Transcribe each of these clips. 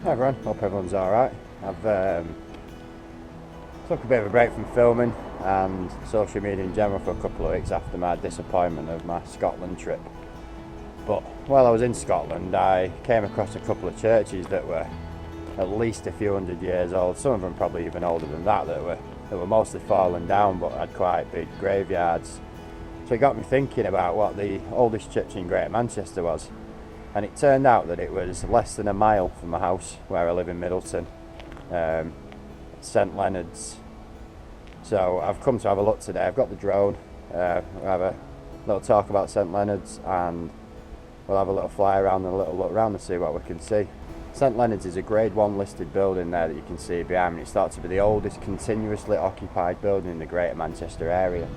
Hi everyone, hope everyone's alright. I've took a bit of a break from filming and social media in general for a couple of weeks after my disappointment of my Scotland trip. But while I was in Scotland, I came across a couple of churches that were at least a few hundred years old, some of them probably even older than that were mostly fallen down but had quite big graveyards. So it got me thinking about what the oldest church in Greater Manchester was. And it turned out that it was less than a mile from my house where I live in Middleton, St Leonard's. So I've come to have a look today. I've got the drone. We'll have a little talk about St Leonard's and we'll have a little fly around and a little look around and see what we can see. St Leonard's is a Grade 1 listed building there that you can see behind me. It's thought to be the oldest continuously occupied building in the Greater Manchester area.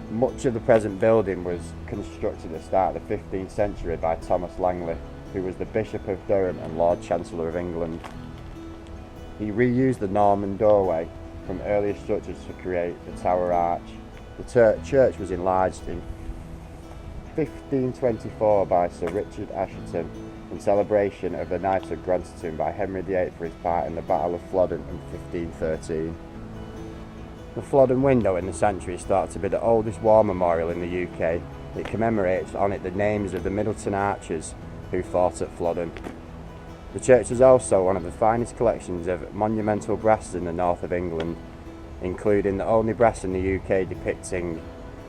Much of the present building was constructed at the start of the 15th century by Thomas Langley, who was the Bishop of Durham and Lord Chancellor of England. He reused the Norman doorway from earlier structures to create the Tower Arch. The church was enlarged in 1524 by Sir Richard Assheton in celebration of the knighthood granted to him by Henry VIII for his part in the Battle of Flodden in 1513. The Flodden window in the sanctuary is thought to be the oldest war memorial in the UK. It commemorates on it the names of the Middleton archers who fought at Flodden. The church is also one of the finest collections of monumental brasses in the north of England, including the only brass in the UK depicting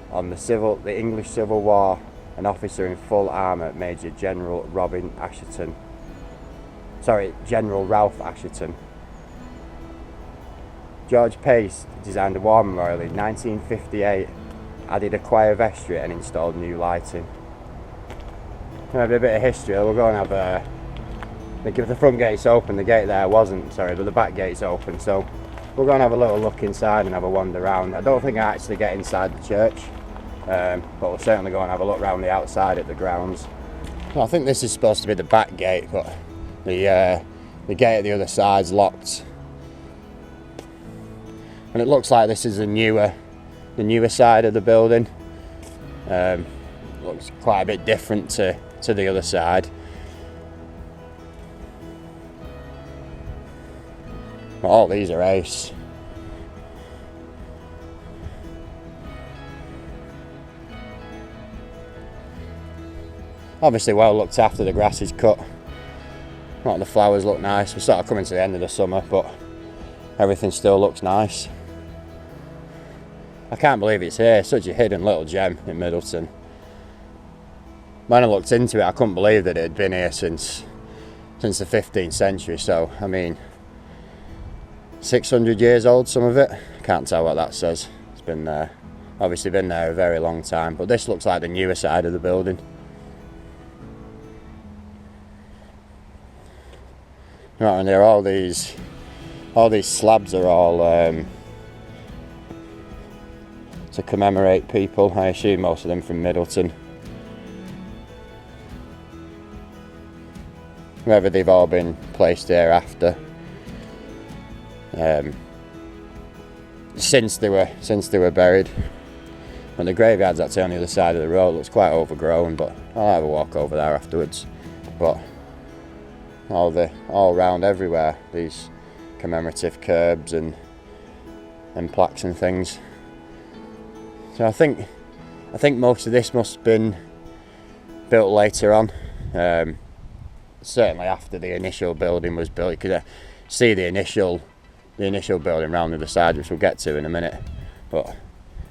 on the English Civil War an officer in full armour, General Ralph Assheton. George Pace designed a war memorial in 1958, added a choir vestry and installed new lighting. Maybe a bit of history. We'll go and have if the front gate's open, the gate there wasn't, but the back gate's open, so we'll go and have a little look inside and have a wander around. I don't think I actually get inside the church, but we'll certainly go and have a look around the outside at the grounds. Well, I think this is supposed to be the back gate, but the gate at the other side's locked. And it looks like this is the newer side of the building. Looks quite a bit different to the other side. But all these are ace. Obviously well looked after, the grass is cut. The flowers look nice. We're sort of coming to the end of the summer, but everything still looks nice. I can't believe it's here, such a hidden little gem in Middleton. When I looked into it, I couldn't believe that it had been here since the 15th century, so I mean 600 years old, some of it. Can't tell what that says. It's been there, obviously been there a very long time, but this looks like the newer side of the building. Right, and there are all these slabs are all to commemorate people. I assume most of them from Middleton. Whether they've all been placed here after. Since they were buried. And the graveyard's actually on the other side of the road. Looks quite overgrown, but I'll have a walk over there afterwards. But all round everywhere, these commemorative curbs and plaques and things. So I think most of this must have been built later on. Certainly after the initial building was built. You could see the initial building round the other side, which we'll get to in a minute. But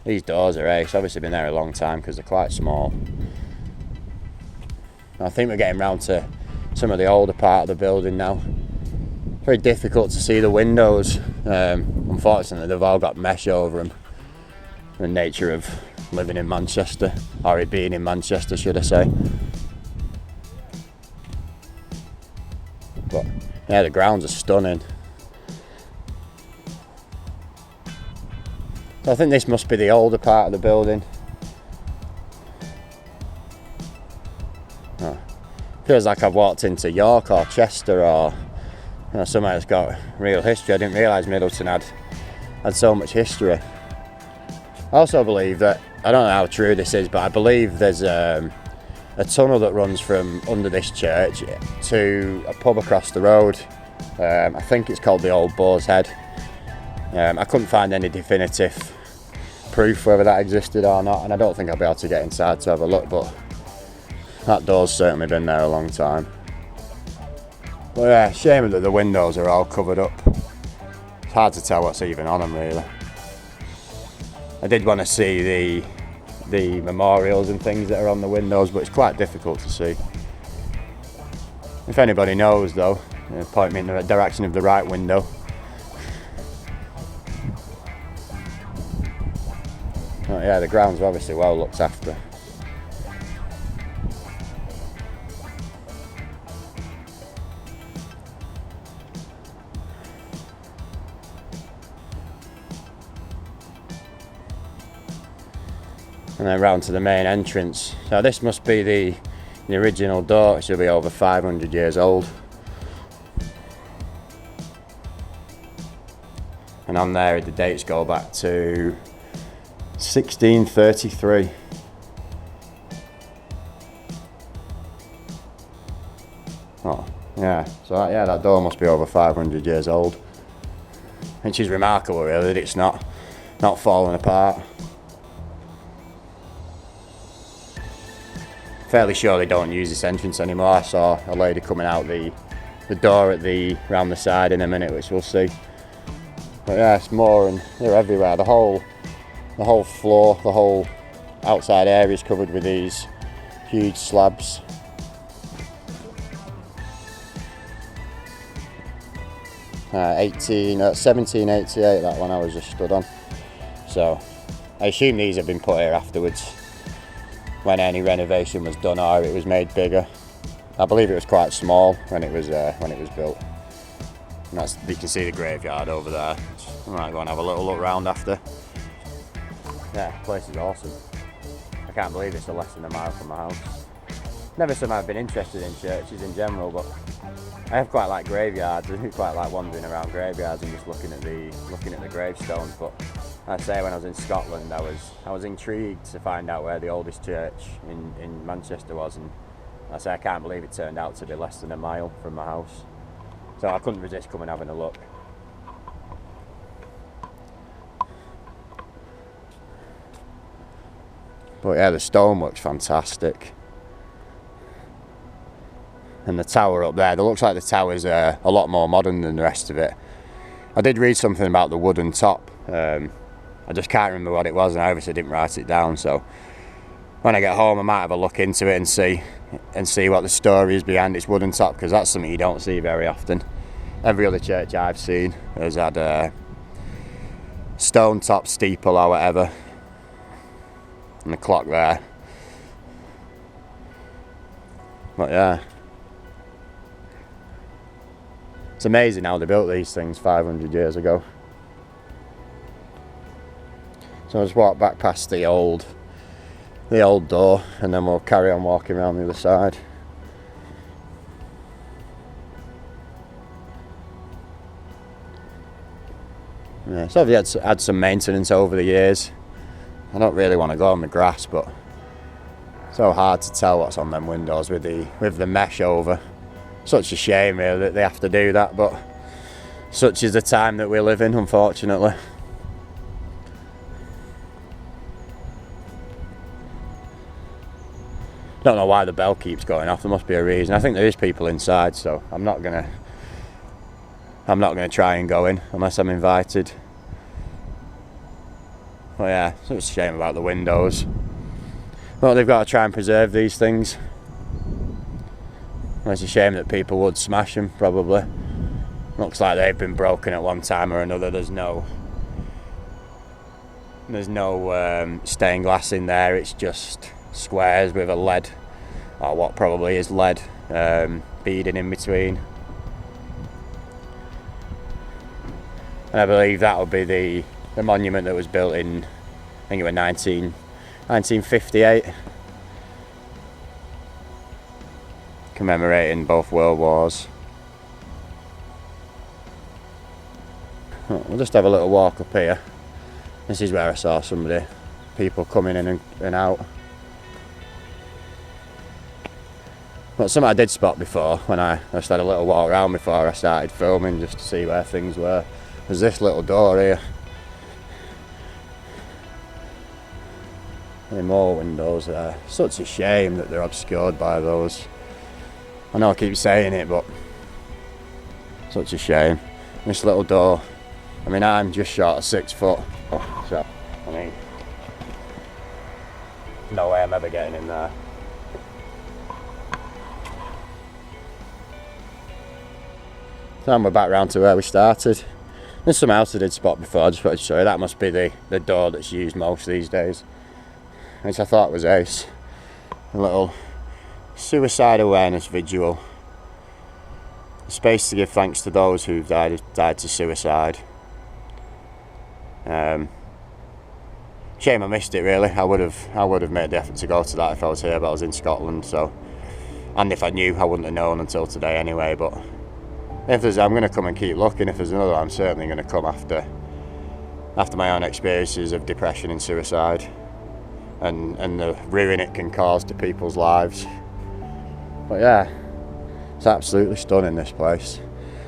these doors are ace. Obviously been there a long time because they're quite small. I think we're getting round to some of the older part of the building now. Very difficult to see the windows. Unfortunately, they've all got mesh over them. The nature of living in Manchester, or it being in Manchester, should I say. But yeah, the grounds are stunning. So I think this must be the older part of the building. Feels like I've walked into York or Chester or somewhere that's got real history. I didn't realise Middleton had so much history. I also believe that, I don't know how true this is, but I believe there's a tunnel that runs from under this church to a pub across the road. I think it's called the Old Boar's Head. I couldn't find any definitive proof whether that existed or not, and I don't think I'll be able to get inside to have a look, but that door's certainly been there a long time. But yeah, shame that the windows are all covered up. It's hard to tell what's even on them really. I did want to see the memorials and things that are on the windows, but it's quite difficult to see. If anybody knows though, point me in the direction of the right window. Oh yeah, the ground's obviously well looked after. And then round to the main entrance. So this must be the original door. It should be over 500 years old. And on there the dates go back to 1633. Oh, yeah. So that door must be over 500 years old. Which is remarkable really, that it's not fallen apart. Fairly sure they don't use this entrance anymore. I saw a lady coming out the door round the side in a minute, which we'll see. But yeah, it's more, and they're everywhere. The whole floor, the whole outside area is covered with these huge slabs. Uh, 1788, that one I was just stood on. So I assume these have been put here afterwards, when any renovation was done or it was made bigger. I believe it was quite small when it was built. And you can see the graveyard over there. I might go and have a little look round after. Yeah, the place is awesome. I can't believe it's less than a mile from my house. Never something I've been interested in churches in general, but I have quite like graveyards. I do quite like wandering around graveyards and just looking at the gravestones. But I'd say when I was in Scotland, I was intrigued to find out where the oldest church in Manchester was, and I say I can't believe it turned out to be less than a mile from my house. So I couldn't resist coming and having a look. But yeah, the stonework's fantastic. And the tower up there, it looks like the tower's a lot more modern than the rest of it. I did read something about the wooden top. I just can't remember what it was, and I obviously didn't write it down, so when I get home I might have a look into it and see what the story is behind its wooden top, because that's something you don't see very often. Every other church I've seen has had a stone top steeple or whatever, and the clock there. But yeah, it's amazing how they built these things 500 years ago. So I'll just walk back past the old door, and then we'll carry on walking around the other side. Yeah, so I've had some maintenance over the years. I don't really want to go on the grass, but it's so hard to tell what's on them windows with the mesh over. Such a shame really that they have to do that, but such is the time that we live in, unfortunately. Don't know why the bell keeps going off. There must be a reason. I think there is people inside, so I'm not gonna try and go in unless I'm invited. But yeah, it's a shame about the windows. Well, they've got to try and preserve these things. It's a shame that people would smash them, probably. Looks like they've been broken at one time or another. There's no stained glass in there. It's just squares with a lead, or what probably is lead, beading in between. And I believe that will be the monument that was built in, I think it was 1958, commemorating both World Wars. We'll just have a little walk up here. This is where I saw people coming in and out. But something I did spot before when I just had a little walk around before I started filming, just to see where things were, was this little door here. Any more windows there. Such a shame that they're obscured by those. I know I keep saying it, but such a shame. This little door, I mean, I'm just short of 6 foot, so I mean, no way I'm ever getting in there. So we're back round to where we started. There's something else I did spot before, I just wanted to show you. That must be the door that's used most these days, which I thought was ace. A little suicide awareness vigil. A space to give thanks to those who've died to suicide. Shame I missed it, really. I would have made the effort to go to that if I was here, but I was in Scotland, so, and if I knew, I wouldn't have known until today anyway. But if there's, I'm going to come and keep looking. If there's another, I'm certainly going to come after my own experiences of depression and suicide, and the ruin it can cause to people's lives. But yeah, it's absolutely stunning, this place.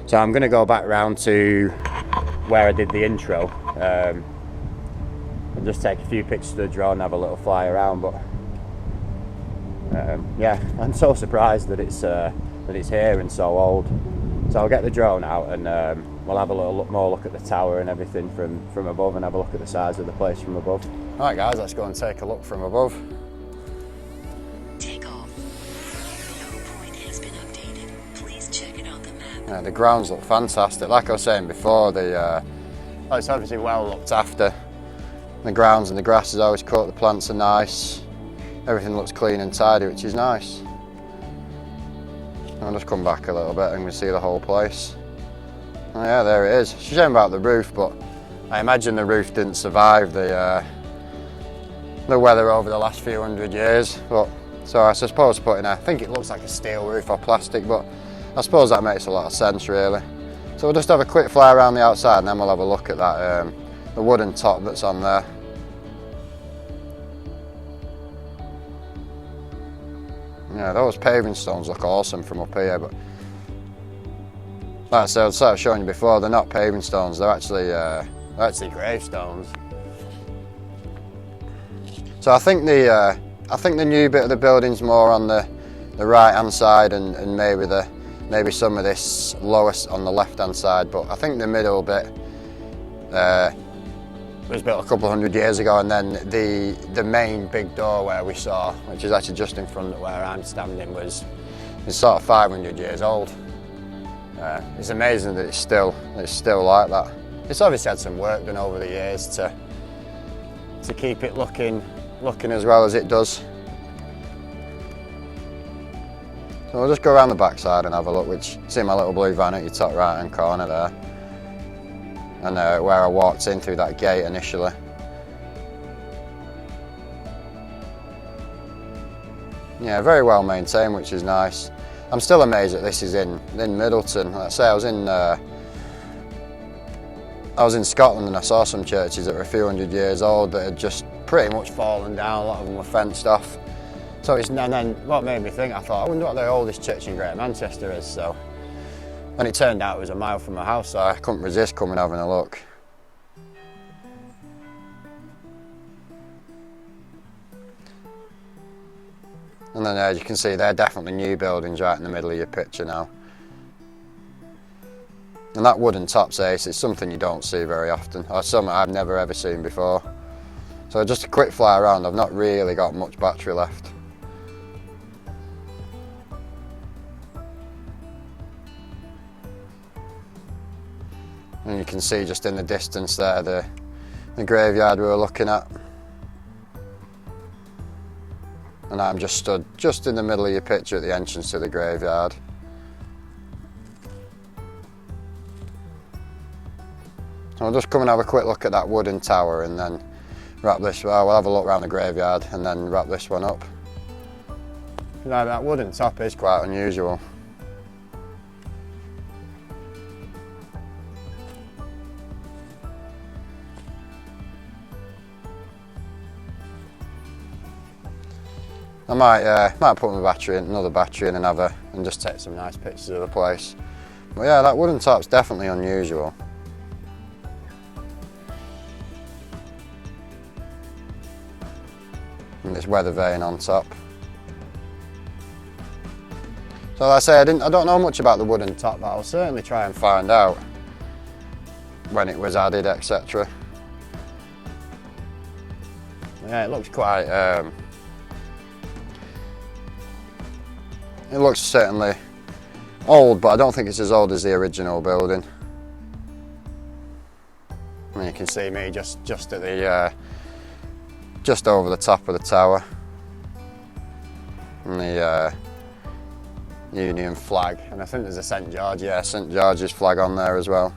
So I'm going to go back round to where I did the intro, and just take a few pictures of the drone and have a little fly around. But yeah, I'm so surprised that it's here and so old. So I'll get the drone out and we'll have a little more look at the tower and everything from above, and have a look at the size of the place from above. Alright guys, let's go and take a look from above. Take off. Viewpoint has been updated. Please check it on the map. Yeah, the grounds look fantastic. Like I was saying before, it's obviously well looked after. The grounds and the grass is always cut, the plants are nice. Everything looks clean and tidy, which is nice. I'll just come back a little bit and we see the whole place. Oh yeah, there it is. It's a shame about the roof, but I imagine the roof didn't survive the weather over the last few hundred years. But so I suppose putting I think it looks like a steel roof or plastic, but I suppose that makes a lot of sense really. So we'll just have a quick fly around the outside and then we'll have a look at that the wooden top that's on there. Yeah, those paving stones look awesome from up here, but like I said, I was sort of showing you before, they're not paving stones, they're actually gravestones. So I think the new bit of the building's more on the right hand side, and maybe some of this lowest on the left hand side, but I think the middle bit was built a couple of hundred years ago, and then the main big door where we saw, which is actually just in front of where I'm standing, is sort of 500 years old. It's amazing that it's still like that. It's obviously had some work done over the years to keep it looking as well as it does. So we'll just go around the back side and have a look, which see my little blue van at your top right hand corner there. And where I walked in through that gate initially. Yeah, very well maintained, which is nice. I'm still amazed that this is in Middleton. Like I say, I was in Scotland and I saw some churches that were a few hundred years old that had just pretty much fallen down. A lot of them were fenced off. So and then what made me think, I thought, I wonder what the oldest church in Greater Manchester is. So. And it turned out it was a mile from my house, so I couldn't resist coming and having a look. And then as you can see, they're definitely new buildings right in the middle of your picture now. And that wooden top's ace, it's something you don't see very often, or something I've never ever seen before. So just a quick fly around, I've not really got much battery left. And you can see just in the distance there the graveyard we were looking at. And I'm just stood just in the middle of your picture at the entrance to the graveyard. So I'll just come and have a quick look at that wooden tower and then wrap this, well, we'll have a look around the graveyard and then wrap this one up. Now that wooden top is quite unusual. I might put my battery in, another battery in, and just take some nice pictures of the place. But yeah, that wooden top's definitely unusual. And this weather vane on top. So like I say, I don't know much about the wooden top, but I'll certainly try and find out when it was added, etc. Yeah, it looks quite, it looks certainly old, but I don't think it's as old as the original building. And you can see me just at the, just over the top of the tower. And the Union flag, and I think there's a St George, yeah, St George's flag on there as well.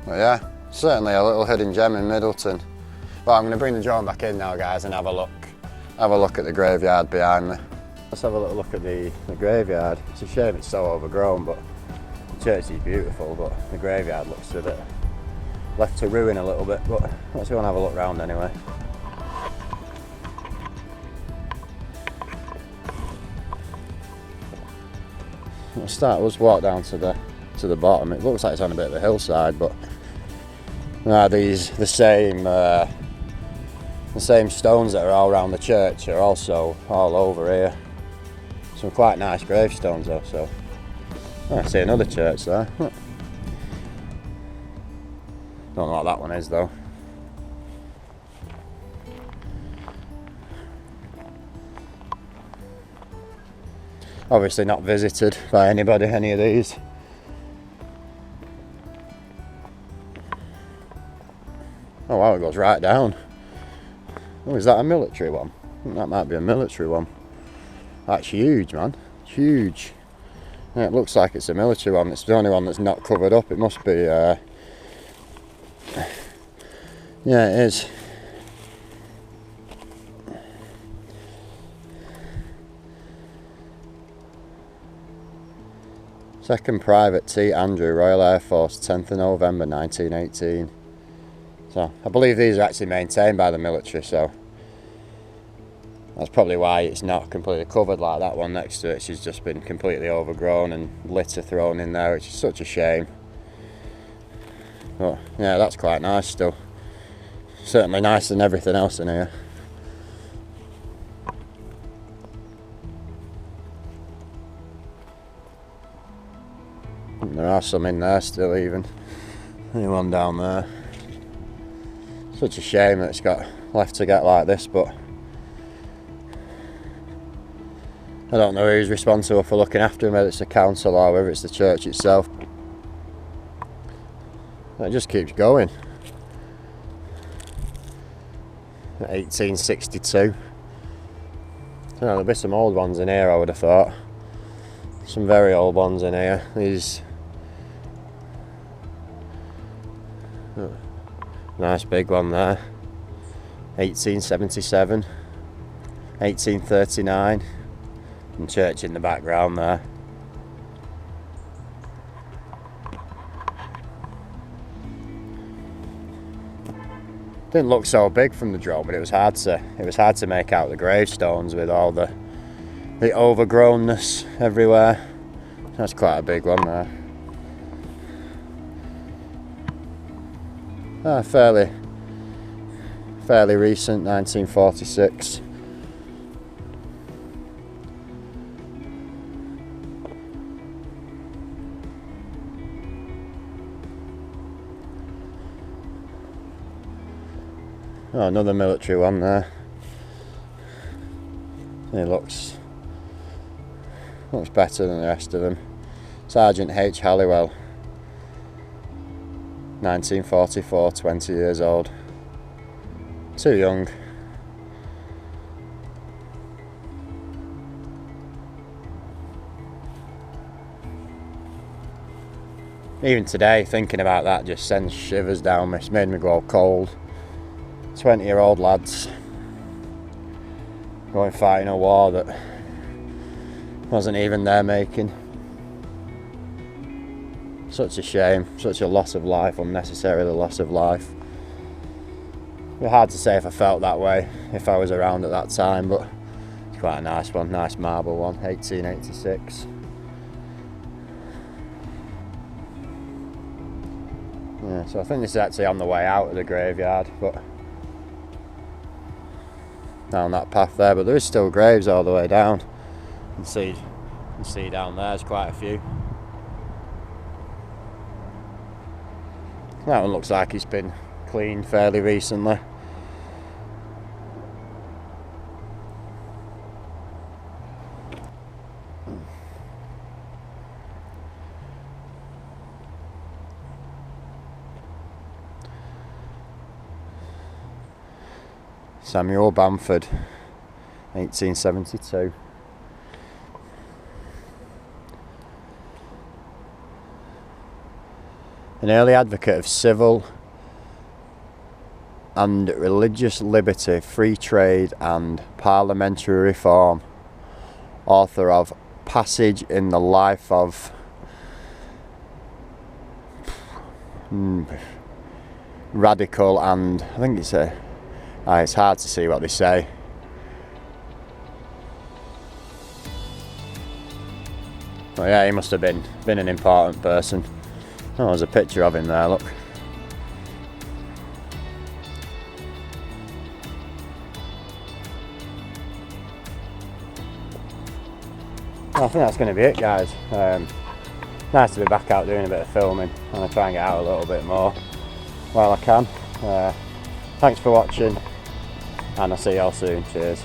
But yeah, certainly a little hidden gem in Middleton. Well, I'm going to bring the drone back in now, guys, and have a look at the graveyard behind me. Let's have a little look at the graveyard. It's a shame it's so overgrown, but the church is beautiful, but the graveyard looks a bit left to ruin a little bit, but let's go and have a look round anyway. Let's walk down to the bottom. It looks like it's on a bit of a hillside, but the same stones that are all around the church are also all over here. Some quite nice gravestones though. So I see another church there. Don't know what that one is though. Obviously not visited by anybody, any of these. Oh wow, it goes right down. Oh, is that a military one? I think that might be a military one. That's huge, man. Huge. Yeah, it looks like it's a military one. It's the only one that's not covered up. It must be, yeah, it is. Second Private T. Andrew, Royal Air Force, 10th of November 1918. So I believe these are actually maintained by the military, so that's probably why it's not completely covered like that one next to it. She's just been completely overgrown and litter thrown in there, which is such a shame. But yeah, that's quite nice still. Certainly nicer than everything else in here. There are some in there still even. Anyone down there. Such a shame that it's got left to get like this, but I don't know who's responsible for looking after him, whether it's the council or whether it's the church itself. It just keeps going. 1862. So there'll be some old ones in here, I would have thought. Some very old ones in here. These nice big one there. 1877, 1839, and church in the background there. Didn't look so big from the drone, but it was hard to make out the gravestones with all the overgrownness everywhere. That's quite a big one there. Fairly recent, 1946. Oh, another military one there. It looks better than the rest of them. Sergeant H. Halliwell, 1944, 20 years old. Too young. Even today, thinking about that just sends shivers down me. It's made me go cold. 20-year-old lads going fighting a war that wasn't even their making. Such a shame, such a loss of life, unnecessarily loss of life. It's hard to say if I felt that way if I was around at that time, but it's quite a nice one, nice marble one, 1886. Yeah, so I think this is actually on the way out of the graveyard, but down that path there, but there is still graves all the way down. You can see down there's quite a few. That one looks like it's been cleaned fairly recently. Samuel Bamford, 1872. An early advocate of civil and religious liberty, free trade and parliamentary reform. Author of Passage in the Life of Radical and I think it's it's hard to see what they say. Oh yeah, he must have been an important person. Oh, there's a picture of him there, look. Well, I think that's going to be it, guys. Nice to be back out doing a bit of filming. I'm going to try and get out a little bit more while I can. Thanks for watching, and I'll see you all soon. Cheers.